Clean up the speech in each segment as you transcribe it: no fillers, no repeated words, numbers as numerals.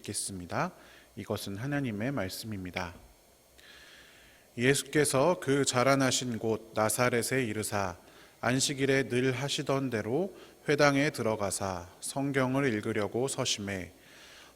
읽겠습니다. 이것은 하나님의 말씀입니다. 예수께서 그 자라나신 곳 나사렛에 이르사 안식일에 늘 하시던 대로 회당에 들어가사 성경을 읽으려고 서심해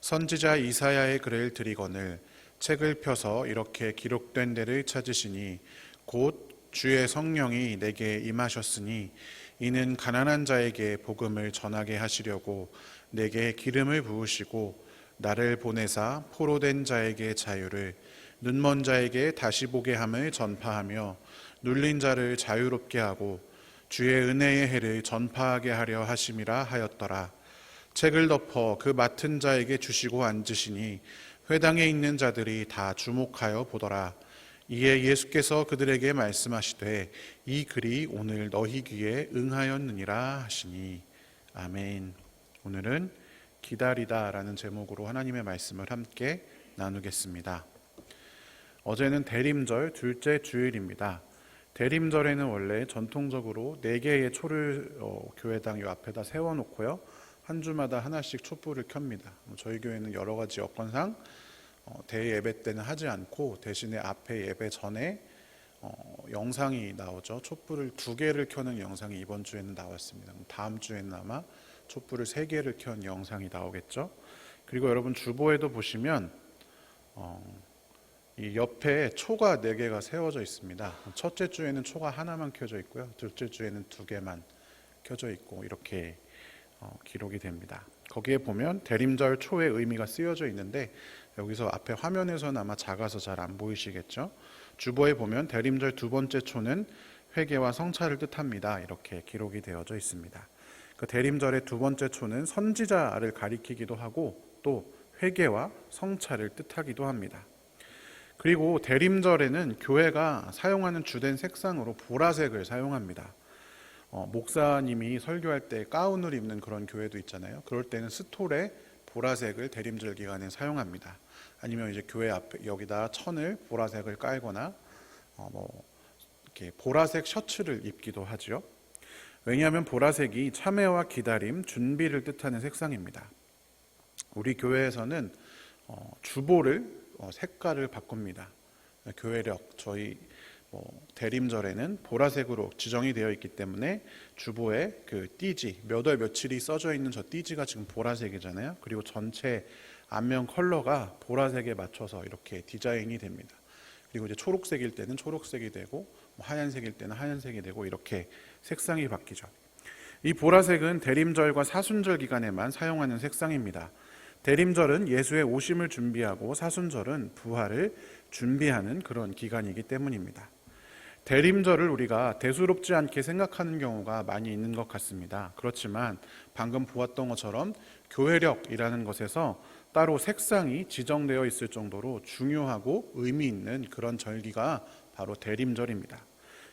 선지자 이사야의 글을 들이거늘 책을 펴서 이렇게 기록된 데를 찾으시니 곧 주의 성령이 내게 임하셨으니 이는 가난한 자에게 복음을 전하게 하시려고 내게 기름을 부으시고 나를 보내사 포로된 자에게 자유를 눈먼 자에게 다시 보게 함을 전파하며 눌린 자를 자유롭게 하고 주의 은혜의 해를 전파하게 하려 하심이라 하였더라. 책을 덮어 그 맡은 자에게 주시고 앉으시니 회당에 있는 자들이 다 주목하여 보더라. 이에 예수께서 그들에게 말씀하시되 이 글이 오늘 너희 귀에 응하였느니라 하시니. 아멘. 오늘은 기다리다라는 제목으로 하나님의 말씀을 함께 나누겠습니다. 어제는 대림절 둘째 주일입니다. 대림절에는 원래 전통적으로 4개의 초를 교회당 요 앞에다 세워놓고요, 한 주마다 하나씩 촛불을 켭니다. 저희 교회는 여러 가지 여건상 대예배 때는 하지 않고 대신에 앞에 예배 전에 영상이 나오죠. 촛불을 2개를 켜는 영상이 이번 주에는 나왔습니다. 다음 주에는 아마 촛불을 3개를 켠 영상이 나오겠죠. 그리고 여러분 주보에도 보시면 이 옆에 초가 4개가 세워져 있습니다. 첫째 주에는 초가 하나만 켜져 있고요, 둘째 주에는 2개만 켜져 있고 이렇게 기록이 됩니다. 거기에 보면 대림절 초의 의미가 쓰여져 있는데 여기서 앞에 화면에서는 아마 작아서 잘 안 보이시겠죠. 주보에 보면 대림절 2번째 초는 회개와 성찰을 뜻합니다. 이렇게 기록이 되어져 있습니다. 그 대림절의 2번째 초는 선지자를 가리키기도 하고 또 회개와 성찰을 뜻하기도 합니다. 그리고 대림절에는 교회가 사용하는 주된 색상으로 보라색을 사용합니다. 목사님이 설교할 때 가운을 입는 그런 교회도 있잖아요. 그럴 때는 스톨에 보라색을 대림절 기간에 사용합니다. 아니면 이제 교회 앞에 여기다 천을 보라색을 깔거나 이렇게 보라색 셔츠를 입기도 하죠. 왜냐하면 보라색이 참회와 기다림, 준비를 뜻하는 색상입니다. 우리 교회에서는 주보를 색깔을 바꿉니다. 교회력, 저희 대림절에는 보라색으로 지정이 되어 있기 때문에 주보에 그 띠지, 몇 월 며칠이 써져 있는 저 띠지가 지금 보라색이잖아요. 그리고 전체 앞면 컬러가 보라색에 맞춰서 이렇게 디자인이 됩니다. 그리고 이제 초록색일 때는 초록색이 되고 하얀색일 때는 하얀색이 되고 이렇게 색상이 바뀌죠. 이 보라색은 대림절과 사순절 기간에만 사용하는 색상입니다. 대림절은 예수의 오심을 준비하고 사순절은 부활을 준비하는 그런 기간이기 때문입니다. 대림절을 우리가 대수롭지 않게 생각하는 경우가 많이 있는 것 같습니다. 그렇지만 방금 보았던 것처럼 교회력이라는 것에서 따로 색상이 지정되어 있을 정도로 중요하고 의미 있는 그런 절기가 바로 대림절입니다.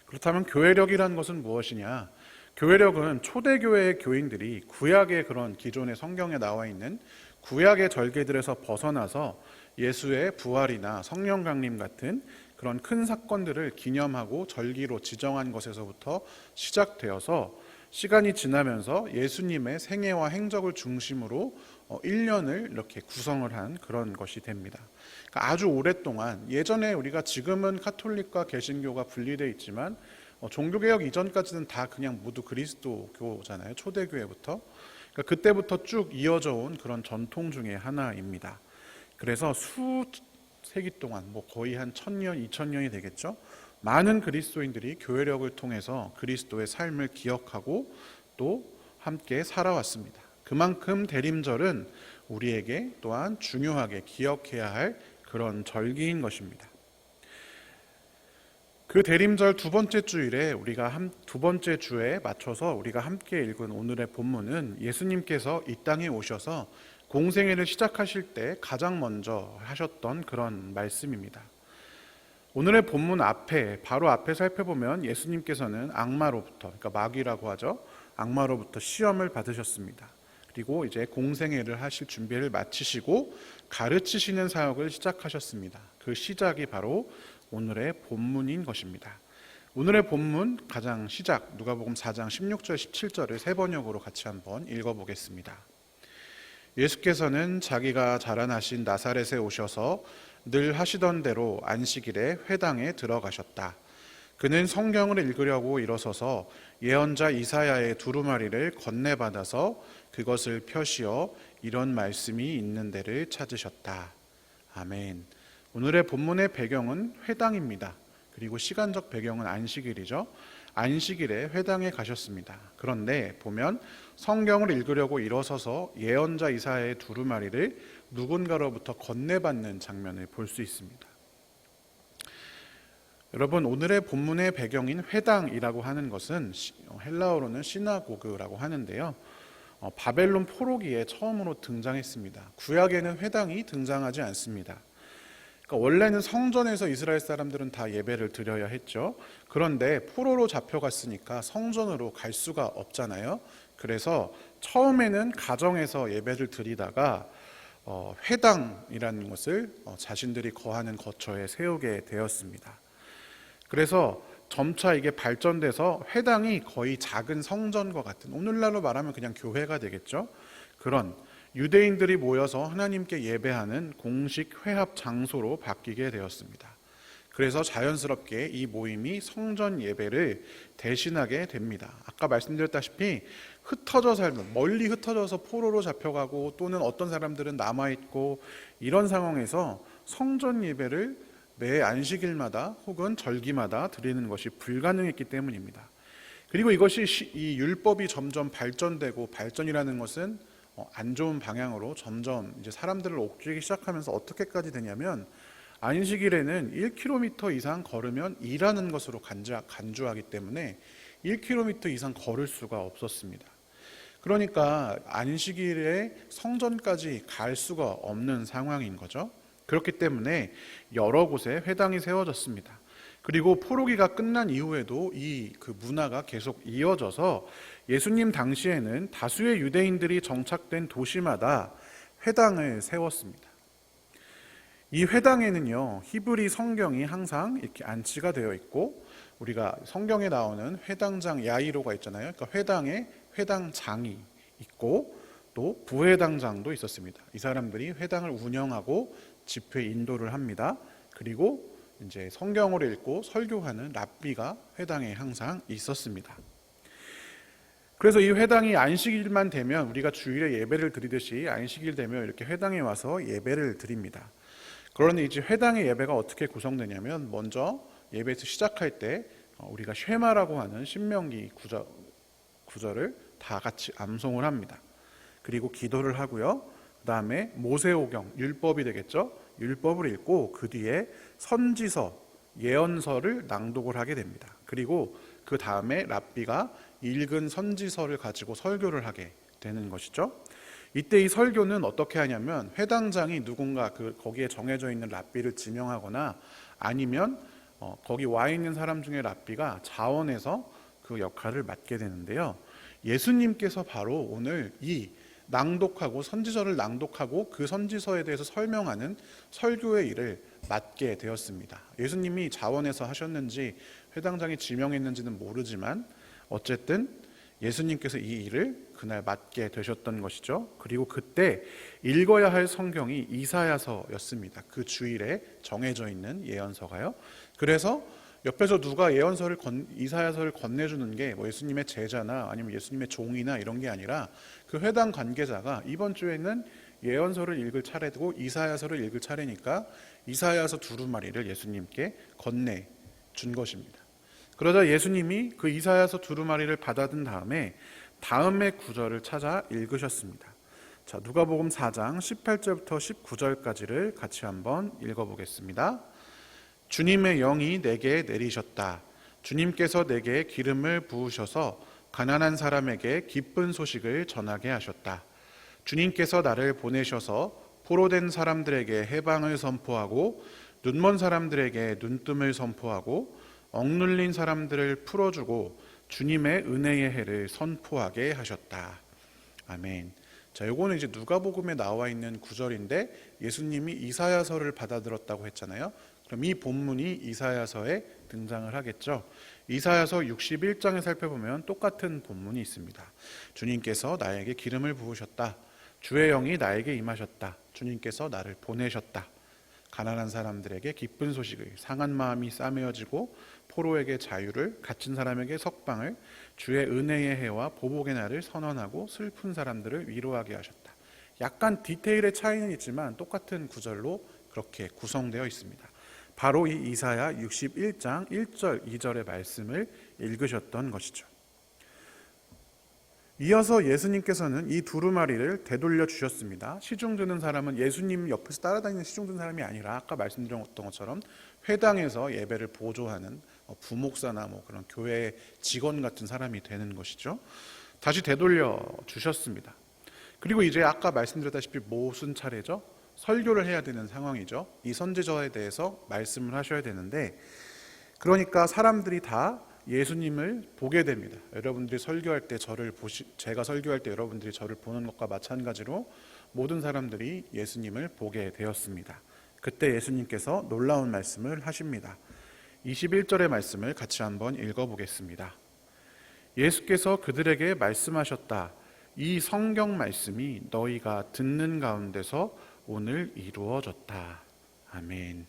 그렇다면 교회력이라는 것은 무엇이냐? 교회력은 초대교회의 교인들이 구약의 그런 기존의 성경에 나와 있는 구약의 절기들에서 벗어나서 예수의 부활이나 성령 강림 같은 그런 큰 사건들을 기념하고 절기로 지정한 것에서부터 시작되어서 시간이 지나면서 예수님의 생애와 행적을 중심으로 1년을 이렇게 구성을 한 그런 것이 됩니다. 그러니까 아주 오랫동안, 예전에 우리가 지금은 카톨릭과 개신교가 분리되어 있지만 종교개혁 이전까지는 다 그냥 모두 그리스도교잖아요. 초대교회부터. 그러니까 그때부터 쭉 이어져 온 그런 전통 중에 하나입니다. 그래서 수세기 동안 거의 한 1000년, 2000년이 되겠죠. 많은 그리스도인들이 교회력을 통해서 그리스도의 삶을 기억하고 또 함께 살아왔습니다. 그만큼 대림절은 우리에게 또한 중요하게 기억해야 할 그런 절기인 것입니다. 그 대림절 2번째 주일에 두 번째 주에 맞춰서 우리가 함께 읽은 오늘의 본문은 예수님께서 이 땅에 오셔서 공생애를 시작하실 때 가장 먼저 하셨던 그런 말씀입니다. 오늘의 본문 앞에, 바로 앞에 살펴보면 예수님께서는 악마로부터, 그러니까 마귀라고 하죠, 악마로부터 시험을 받으셨습니다. 그리고 이제 공생애를 하실 준비를 마치시고 가르치시는 사역을 시작하셨습니다. 그 시작이 바로 오늘의 본문인 것입니다. 오늘의 본문 가장 시작, 누가복음 4장 16절 17절을 세 번역으로 같이 한번 읽어보겠습니다. 예수께서는 자기가 자라나신 나사렛에 오셔서 늘 하시던 대로 안식일에 회당에 들어가셨다. 그는 성경을 읽으려고 일어서서 예언자 이사야의 두루마리를 건네받아서 그것을 펴시어 이런 말씀이 있는 데를 찾으셨다. 아멘. 오늘의 본문의 배경은 회당입니다. 그리고 시간적 배경은 안식일이죠. 안식일에 회당에 가셨습니다. 그런데 보면 성경을 읽으려고 일어서서 예언자 이사야의 두루마리를 누군가로부터 건네받는 장면을 볼 수 있습니다. 여러분, 오늘의 본문의 배경인 회당이라고 하는 것은 헬라어로는 시나고그라고 하는데요. 바벨론 포로기에 처음으로 등장했습니다. 구약에는 회당이 등장하지 않습니다. 그러니까 원래는 성전에서 이스라엘 사람들은 다 예배를 드려야 했죠. 그런데 포로로 잡혀갔으니까 성전으로 갈 수가 없잖아요. 그래서 처음에는 가정에서 예배를 드리다가 회당이라는 것을 자신들이 거하는 거처에 세우게 되었습니다. 그래서 점차 이게 발전돼서 회당이 거의 작은 성전과 같은, 오늘날로 말하면 그냥 교회가 되겠죠. 그런 유대인들이 모여서 하나님께 예배하는 공식 회합 장소로 바뀌게 되었습니다. 그래서 자연스럽게 이 모임이 성전 예배를 대신하게 됩니다. 아까 말씀드렸다시피 흩어져 살면, 멀리 흩어져서 포로로 잡혀가고 또는 어떤 사람들은 남아있고 이런 상황에서 성전 예배를 매 안식일마다 혹은 절기마다 드리는 것이 불가능했기 때문입니다. 그리고 이것이 이 율법이 점점 발전되고, 발전이라는 것은 안 좋은 방향으로 점점 이제 사람들을 옥죄기 시작하면서 어떻게까지 되냐면, 안식일에는 1km 이상 걸으면 일하는 것으로 간주하기 때문에 1km 이상 걸을 수가 없었습니다. 그러니까 안식일에 성전까지 갈 수가 없는 상황인 거죠. 그렇기 때문에 여러 곳에 회당이 세워졌습니다. 그리고 포로기가 끝난 이후에도 그 문화가 계속 이어져서 예수님 당시에는 다수의 유대인들이 정착된 도시마다 회당을 세웠습니다. 이 회당에는요, 히브리 성경이 항상 이렇게 안치가 되어 있고, 우리가 성경에 나오는 회당장 야이로가 있잖아요. 그러니까 회당에 회당장이 있고 또 부회당장도 있었습니다. 이 사람들이 회당을 운영하고 집회 인도를 합니다. 그리고 이제 성경을 읽고 설교하는 랍비가 회당에 항상 있었습니다. 그래서 이 회당이 안식일만 되면 우리가 주일에 예배를 드리듯이 안식일 되면 이렇게 회당에 와서 예배를 드립니다. 그런데 이제 회당의 예배가 어떻게 구성되냐면, 먼저 예배에서 시작할 때 우리가 쉐마라고 하는 신명기 구절을 다 같이 암송을 합니다. 그리고 기도를 하고요. 그 다음에 모세오경, 율법이 되겠죠. 율법을 읽고 그 뒤에 선지서, 예언서를 낭독을 하게 됩니다. 그리고 그 다음에 랍비가 읽은 선지서를 가지고 설교를 하게 되는 것이죠. 이때 이 설교는 어떻게 하냐면, 회당장이 누군가 거기에 정해져 있는 랍비를 지명하거나, 아니면 거기 와 있는 사람 중에 랍비가 자원해서 그 역할을 맡게 되는데요. 예수님께서 바로 오늘 이 낭독하고 선지서를 낭독하고 그 선지서에 대해서 설명하는 설교의 일을 맡게 되었습니다. 예수님이 자원해서 하셨는지 회당장이 지명했는지는 모르지만 어쨌든 예수님께서 이 일을 그날 맡게 되셨던 것이죠. 그리고 그때 읽어야 할 성경이 이사야서였습니다. 그 주일에 정해져 있는 예언서가요. 그래서 옆에서 누가 이사야서를 건네주는 게 예수님의 제자나 아니면 예수님의 종이나 이런 게 아니라, 그 회당 관계자가 이번 주에는 예언서를 읽을 차례고 이사야서를 읽을 차례니까 이사야서 두루마리를 예수님께 건네준 것입니다. 그러자 예수님이 그 이사야서 두루마리를 받아든 다음의 구절을 찾아 읽으셨습니다. 자, 누가복음 4장 18절부터 19절까지를 같이 한번 읽어보겠습니다. 주님의 영이 내게 내리셨다. 주님께서 내게 기름을 부으셔서 가난한 사람에게 기쁜 소식을 전하게 하셨다. 주님께서 나를 보내셔서 포로된 사람들에게 해방을 선포하고, 눈먼 사람들에게 눈뜸을 선포하고, 억눌린 사람들을 풀어주고, 주님의 은혜의 해를 선포하게 하셨다. 아멘. 자, 요거는 이제 누가복음에 나와 있는 구절인데, 예수님이 이사야서를 받아들었다고 했잖아요. 그럼 이 본문이 이사야서에 등장을 하겠죠. 이사야서 61장에 살펴보면 똑같은 본문이 있습니다. 주님께서 나에게 기름을 부으셨다. 주의 영이 나에게 임하셨다. 주님께서 나를 보내셨다. 가난한 사람들에게 기쁜 소식을, 상한 마음이 싸매어지고 포로에게 자유를, 갇힌 사람에게 석방을, 주의 은혜의 해와 보복의 날을 선언하고 슬픈 사람들을 위로하게 하셨다. 약간 디테일의 차이는 있지만 똑같은 구절로 그렇게 구성되어 있습니다. 바로 이 이사야 61장 1절 2절의 말씀을 읽으셨던 것이죠. 이어서 예수님께서는 이 두루마리를 되돌려 주셨습니다. 시중 드는 사람은 예수님 옆에서 따라다니는 시중 드는 사람이 아니라 아까 말씀드렸던 것처럼 회당에서 예배를 보조하는 부목사나 그런 교회 직원 같은 사람이 되는 것이죠. 다시 되돌려 주셨습니다. 그리고 이제 아까 말씀드렸다시피 무슨 차례죠? 설교를 해야 되는 상황이죠. 이 선지자에 대해서 말씀을 하셔야 되는데, 그러니까 사람들이 다 예수님을 보게 됩니다. 여러분들이 설교할 때 제가 설교할 때 여러분들이 저를 보는 것과 마찬가지로 모든 사람들이 예수님을 보게 되었습니다. 그때 예수님께서 놀라운 말씀을 하십니다. 21절의 말씀을 같이 한번 읽어보겠습니다. 예수께서 그들에게 말씀하셨다. 이 성경 말씀이 너희가 듣는 가운데서 오늘 이루어졌다. 아멘.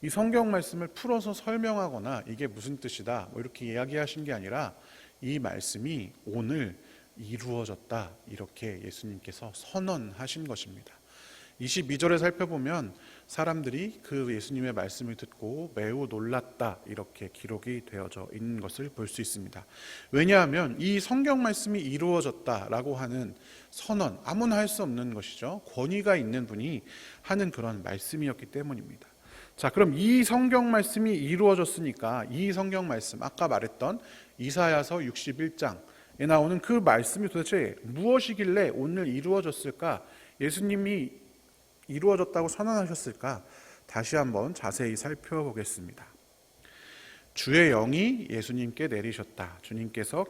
이 성경 말씀을 풀어서 설명하거나 이게 무슨 뜻이다 이렇게 이야기하신 게 아니라 이 말씀이 오늘 이루어졌다 이렇게 예수님께서 선언하신 것입니다. 22절에 살펴보면 사람들이 그 예수님의 말씀을 듣고 매우 놀랐다 이렇게 기록이 되어져 있는 것을 볼 수 있습니다. 왜냐하면 이 성경 말씀이 이루어졌다라고 하는 선언, 아무나 할 수 없는 것이죠. 권위가 있는 분이 하는 그런 말씀이었기 때문입니다. 자, 그럼 이 성경 말씀이 이루어졌으니까 이 성경 말씀, 아까 말했던 이사야서 61장에 나오는 그 말씀이 도대체 무엇이길래 오늘 이루어졌을까? 예수님이 이루어졌다고 선언하셨을까? 다시 한번 자세히 살펴보겠습니다. 주의 영이 예수님께 내리셨다. 주님께서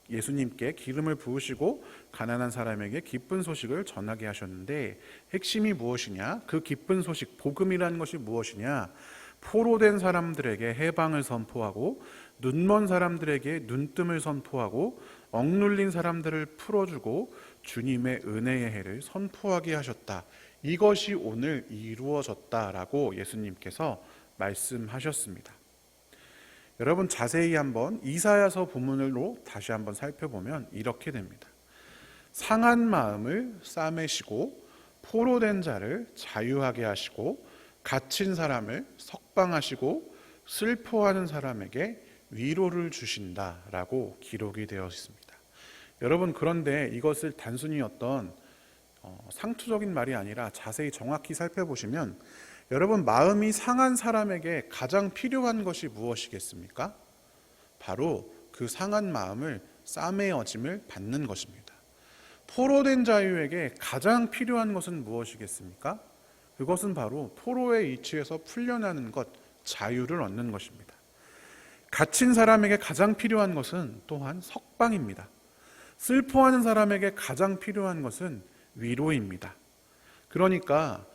예수님께 기름을 부으시고 가난한 사람에게 기쁜 소식을 전하게 하셨는데, 핵심이 무엇이냐? 그 기쁜 소식, 복음이라는 것이 무엇이냐? 포로된 사람들에게 해방을 선포하고 눈먼 사람들에게 눈뜸을 선포하고 억눌린 사람들을 풀어주고 주님의 은혜의 해를 선포하게 하셨다. 이것이 오늘 이루어졌다라고 예수님께서 말씀하셨습니다. 여러분 자세히 한번 이사야서 본문으로 다시 한번 살펴보면 이렇게 됩니다. 상한 마음을 싸매시고 포로된 자를 자유하게 하시고 갇힌 사람을 석방하시고 슬퍼하는 사람에게 위로를 주신다라고 기록이 되어 있습니다. 여러분 그런데 이것을 단순히 어떤 상투적인 말이 아니라 자세히 정확히 살펴보시면 여러분 마음이 상한 사람에게 가장 필요한 것이 무엇이겠습니까? 바로 그 상한 마음을 싸매어짐을 받는 것입니다. 포로된 자유에게 가장 필요한 것은 무엇이겠습니까? 그것은 바로 포로의 이치에서 풀려나는 것, 자유를 얻는 것입니다. 갇힌 사람에게 가장 필요한 것은 또한 석방입니다. 슬퍼하는 사람에게 가장 필요한 것은 위로입니다. 그러니까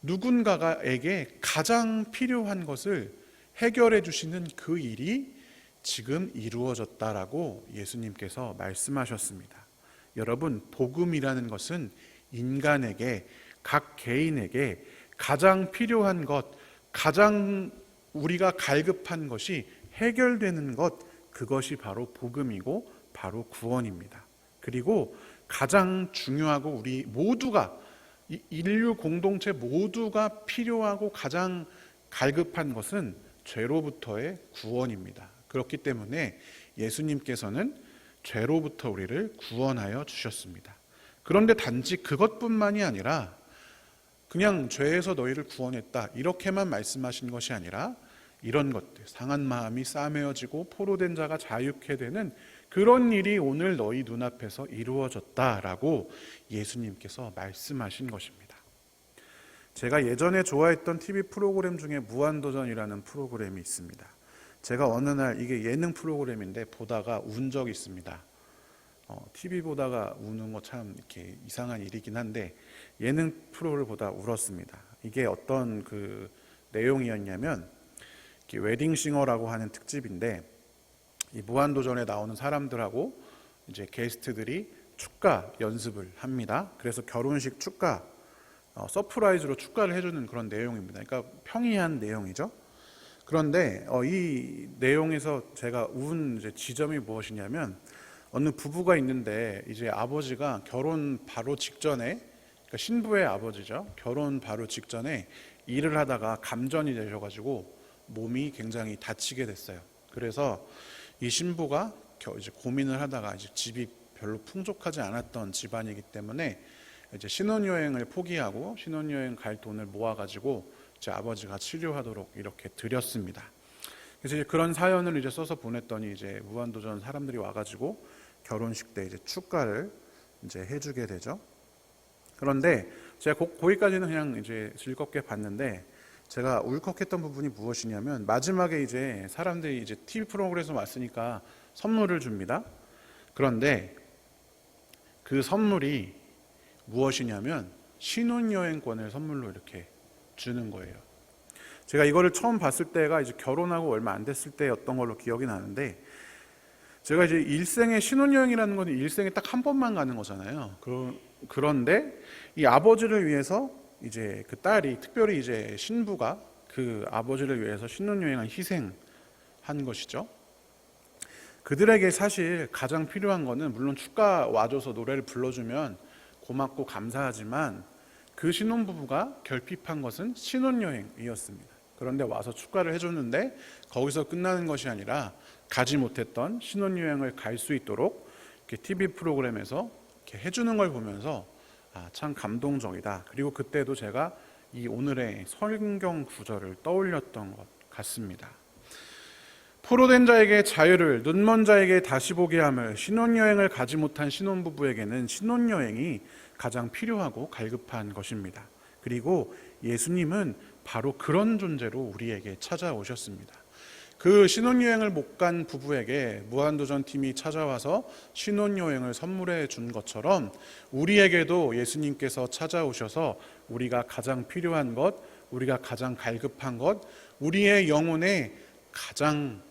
누군가에게 가장 필요한 것을 해결해 주시는 그 일이 지금 이루어졌다라고 예수님께서 말씀하셨습니다. 여러분, 복음이라는 것은 인간에게, 각 개인에게 가장 필요한 것, 가장 우리가 갈급한 것이 해결되는 것, 그것이 바로 복음이고 바로 구원입니다. 그리고 가장 중요하고 우리 모두가, 인류 공동체 모두가 필요하고 가장 갈급한 것은 죄로부터의 구원입니다. 그렇기 때문에 예수님께서는 죄로부터 우리를 구원하여 주셨습니다. 그런데 단지 그것뿐만이 아니라 그냥 죄에서 너희를 구원했다 이렇게만 말씀하신 것이 아니라 이런 것들, 상한 마음이 싸매어지고 포로된 자가 자유케 되는 그런 일이 오늘 너희 눈앞에서 이루어졌다라고 예수님께서 말씀하신 것입니다. 제가 예전에 좋아했던 TV 프로그램 중에 무한도전이라는 프로그램이 있습니다. 제가 어느 날 이게 예능 프로그램인데 보다가 운 적이 있습니다. TV 보다가 우는 거 참 이렇게 이상한 일이긴 한데 예능 프로를 보다 울었습니다. 이게 어떤 그 내용이었냐면 웨딩싱어라고 하는 특집인데 이 무한도전에 나오는 사람들하고 이제 게스트들이 축가 연습을 합니다. 그래서 결혼식 축가, 서프라이즈로 축가를 해주는 그런 내용입니다. 그러니까 평이한 내용이죠. 그런데 이 내용에서 제가 운 이제 지점이 무엇이냐면, 어느 부부가 있는데 이제 아버지가 결혼 바로 직전에, 그러니까 신부의 아버지죠. 결혼 바로 직전에 일을 하다가 감전이 되셔가지고 몸이 굉장히 다치게 됐어요. 그래서 이 신부가 이제 고민을 하다가 이제 집이 별로 풍족하지 않았던 집안이기 때문에 이제 신혼여행을 포기하고 신혼여행 갈 돈을 모아가지고 제 아버지가 치료하도록 이렇게 드렸습니다. 그래서 이제 그런 사연을 이제 써서 보냈더니 이제 무한도전 사람들이 와가지고 결혼식 때 이제 축가를 이제 해주게 되죠. 그런데 제가 거기까지는 그냥 이제 즐겁게 봤는데, 제가 울컥했던 부분이 무엇이냐면, 마지막에 이제 사람들이 이제 TV 프로그램에서 왔으니까 선물을 줍니다. 그런데 그 선물이 무엇이냐면 신혼여행권을 선물로 이렇게 주는 거예요. 제가 이거를 처음 봤을 때가 이제 결혼하고 얼마 안 됐을 때였던 걸로 기억이 나는데, 제가 이제 일생에 신혼여행이라는 건 일생에 딱 한 번만 가는 거잖아요. 그런데 이 아버지를 위해서 이제 그 딸이, 특별히 이제 신부가 그 아버지를 위해서 신혼여행을 희생한 것이죠. 그들에게 사실 가장 필요한 거는, 물론 축가 와줘서 노래를 불러주면 고맙고 감사하지만 그 신혼부부가 결핍한 것은 신혼여행이었습니다. 그런데 와서 축가를 해줬는데 거기서 끝나는 것이 아니라 가지 못했던 신혼여행을 갈 수 있도록 이렇게 TV 프로그램에서 이렇게 해주는 걸 보면서 참 감동적이다. 그리고 그때도 제가 이 오늘의 성경 구절을 떠올렸던 것 같습니다. 포로된 자에게 자유를, 눈먼 자에게 다시 보게 함을, 신혼여행을 가지 못한 신혼부부에게는 신혼여행이 가장 필요하고 갈급한 것입니다. 그리고 예수님은 바로 그런 존재로 우리에게 찾아오셨습니다. 그 신혼여행을 못 간 부부에게 무한도전 팀이 찾아와서 신혼여행을 선물해 준 것처럼, 우리에게도 예수님께서 찾아오셔서 우리가 가장 필요한 것, 우리가 가장 갈급한 것, 우리의 영혼에 가장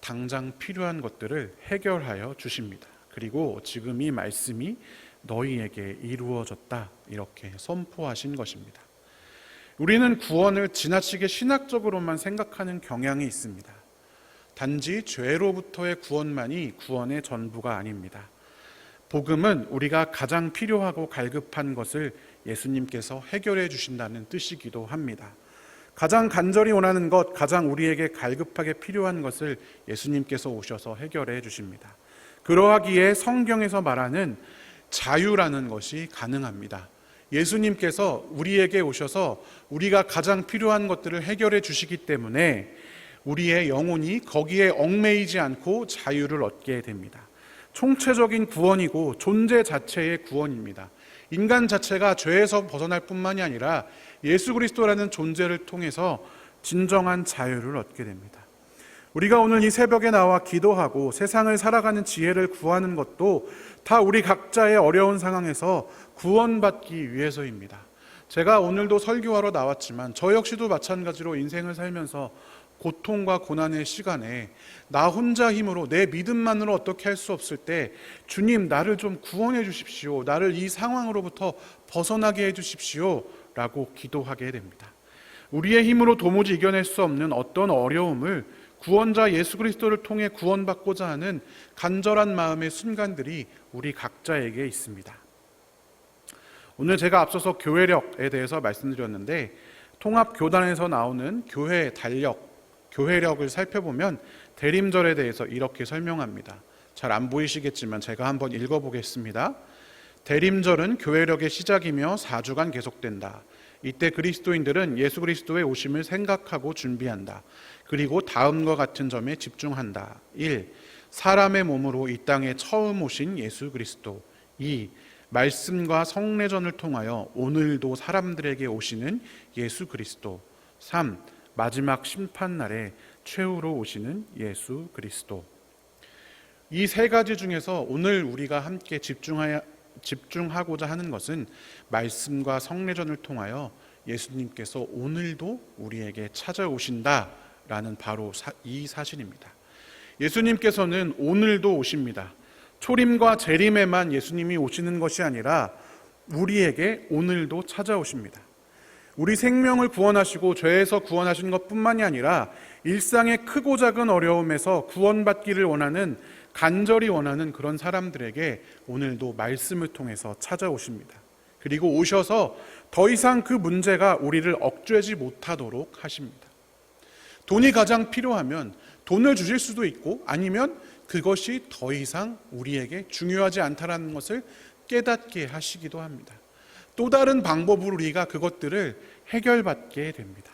당장 필요한 것들을 해결하여 주십니다. 그리고 지금 이 말씀이 너희에게 이루어졌다, 이렇게 선포하신 것입니다. 우리는 구원을 지나치게 신학적으로만 생각하는 경향이 있습니다. 단지 죄로부터의 구원만이 구원의 전부가 아닙니다. 복음은 우리가 가장 필요하고 갈급한 것을 예수님께서 해결해 주신다는 뜻이기도 합니다. 가장 간절히 원하는 것, 가장 우리에게 갈급하게 필요한 것을 예수님께서 오셔서 해결해 주십니다. 그러하기에 성경에서 말하는 자유라는 것이 가능합니다. 예수님께서 우리에게 오셔서 우리가 가장 필요한 것들을 해결해 주시기 때문에 우리의 영혼이 거기에 얽매이지 않고 자유를 얻게 됩니다. 총체적인 구원이고 존재 자체의 구원입니다. 인간 자체가 죄에서 벗어날 뿐만이 아니라 예수 그리스도라는 존재를 통해서 진정한 자유를 얻게 됩니다. 우리가 오늘 이 새벽에 나와 기도하고 세상을 살아가는 지혜를 구하는 것도 다 우리 각자의 어려운 상황에서 구원받기 위해서입니다. 제가 오늘도 설교하러 나왔지만 저 역시도 마찬가지로 인생을 살면서 고통과 고난의 시간에 나 혼자 힘으로, 내 믿음만으로 어떻게 할 수 없을 때, 주님 나를 좀 구원해 주십시오, 나를 이 상황으로부터 벗어나게 해 주십시오 라고 기도하게 됩니다. 우리의 힘으로 도무지 이겨낼 수 없는 어떤 어려움을 구원자 예수 그리스도를 통해 구원받고자 하는 간절한 마음의 순간들이 우리 각자에게 있습니다. 오늘 제가 앞서서 교회력에 대해서 말씀드렸는데, 통합교단에서 나오는 교회 달력, 교회력을 살펴보면 대림절에 대해서 이렇게 설명합니다. 잘 안 보이시겠지만 제가 한번 읽어보겠습니다. 대림절은 교회력의 시작이며 4주간 계속된다. 이때 그리스도인들은 예수 그리스도의 오심을 생각하고 준비한다. 그리고 다음과 같은 점에 집중한다. 1. 사람의 몸으로 이 땅에 처음 오신 예수 그리스도. 2. 말씀과 성례전을 통하여 오늘도 사람들에게 오시는 예수 그리스도. 3. 마지막 심판날에 최후로 오시는 예수 그리스도. 이 세 가지 중에서 오늘 우리가 함께 집중하고자 하는 것은 말씀과 성례전을 통하여 예수님께서 오늘도 우리에게 찾아오신다라는 바로 이 사실입니다. 예수님께서는 오늘도 오십니다. 초림과 재림에만 예수님이 오시는 것이 아니라 우리에게 오늘도 찾아오십니다. 우리 생명을 구원하시고 죄에서 구원하신 것뿐만이 아니라 일상의 크고 작은 어려움에서 구원받기를 원하는, 간절히 원하는 그런 사람들에게 오늘도 말씀을 통해서 찾아오십니다. 그리고 오셔서 더 이상 그 문제가 우리를 억죄지 못하도록 하십니다. 돈이 가장 필요하면 돈을 주실 수도 있고, 아니면 그것이 더 이상 우리에게 중요하지 않다라는 것을 깨닫게 하시기도 합니다. 또 다른 방법으로 우리가 그것들을 해결받게 됩니다.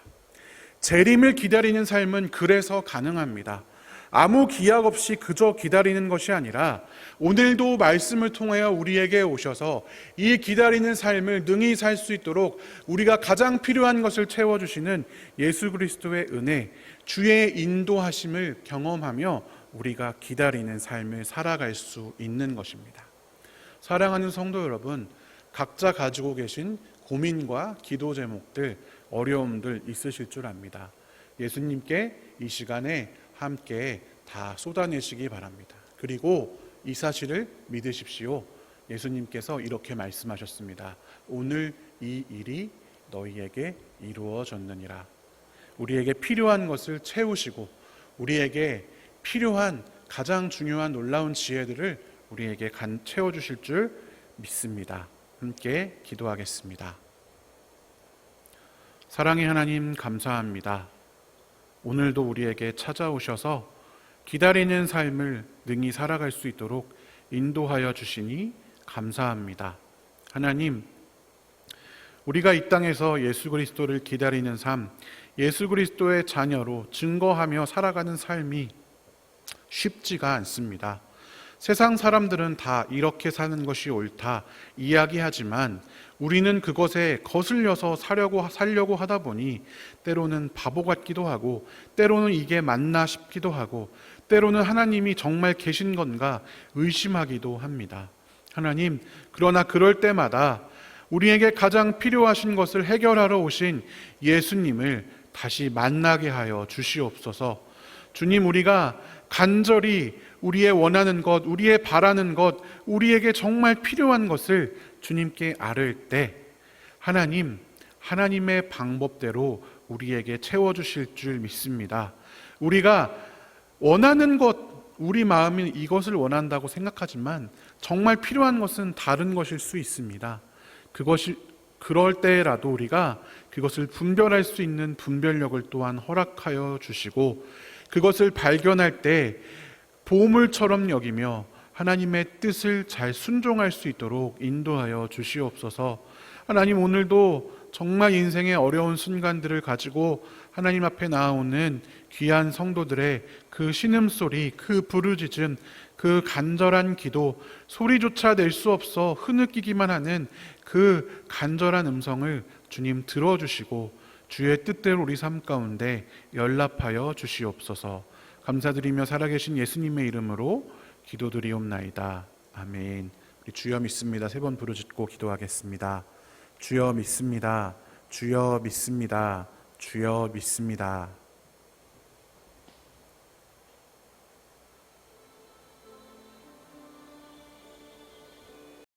재림을 기다리는 삶은 그래서 가능합니다. 아무 기약 없이 그저 기다리는 것이 아니라 오늘도 말씀을 통하여 우리에게 오셔서 이 기다리는 삶을 능히 살 수 있도록 우리가 가장 필요한 것을 채워주시는 예수 그리스도의 은혜, 주의 인도하심을 경험하며 우리가 기다리는 삶을 살아갈 수 있는 것입니다. 사랑하는 성도 여러분, 각자 가지고 계신 고민과 기도 제목들, 어려움들 있으실 줄 압니다. 예수님께 이 시간에 함께 다 쏟아내시기 바랍니다. 그리고 이 사실을 믿으십시오. 예수님께서 이렇게 말씀하셨습니다. 오늘 이 일이 너희에게 이루어졌느니라. 우리에게 필요한 것을 채우시고 우리에게 필요한 가장 중요한 놀라운 지혜들을 우리에게 채워주실 줄 믿습니다. 함께 기도하겠습니다. 사랑의 하나님, 감사합니다. 오늘도 우리에게 찾아오셔서 기다리는 삶을 능히 살아갈 수 있도록 인도하여 주시니 감사합니다. 하나님, 우리가 이 땅에서 예수 그리스도를 기다리는 삶, 예수 그리스도의 자녀로 증거하며 살아가는 삶이 쉽지가 않습니다. 세상 사람들은 다 이렇게 사는 것이 옳다 이야기하지만 우리는 그것에 거슬려서 살려고 하다 보니 때로는 바보 같기도 하고, 때로는 이게 맞나 싶기도 하고, 때로는 하나님이 정말 계신 건가 의심하기도 합니다. 하나님, 그러나 그럴 때마다 우리에게 가장 필요하신 것을 해결하러 오신 예수님을 다시 만나게 하여 주시옵소서. 주님, 우리가 간절히 우리의 원하는 것, 우리의 바라는 것, 우리에게 정말 필요한 것을 주님께 아뢰을 때 하나님의 방법대로 우리에게 채워주실 줄 믿습니다. 우리가 원하는 것, 우리 마음이 이것을 원한다고 생각하지만 정말 필요한 것은 다른 것일 수 있습니다. 그럴 때라도 우리가 그것을 분별할 수 있는 분별력을 또한 허락하여 주시고, 그것을 발견할 때 보물처럼 여기며 하나님의 뜻을 잘 순종할 수 있도록 인도하여 주시옵소서. 하나님, 오늘도 정말 인생의 어려운 순간들을 가지고 하나님 앞에 나아오는 귀한 성도들의 그 신음소리, 그 부르짖음, 그 간절한 기도, 소리조차 낼 수 없어 흐느끼기만 하는 그 간절한 음성을 주님 들어주시고 주의 뜻대로 우리 삶 가운데 연락하여 주시옵소서. 감사드리며 살아계신 예수님의 이름으로 기도드리옵나이다. 아멘. 우리 주여 믿습니다. 3번 부르짖고 기도하겠습니다. 주여 믿습니다. 주여 믿습니다. 주여 믿습니다.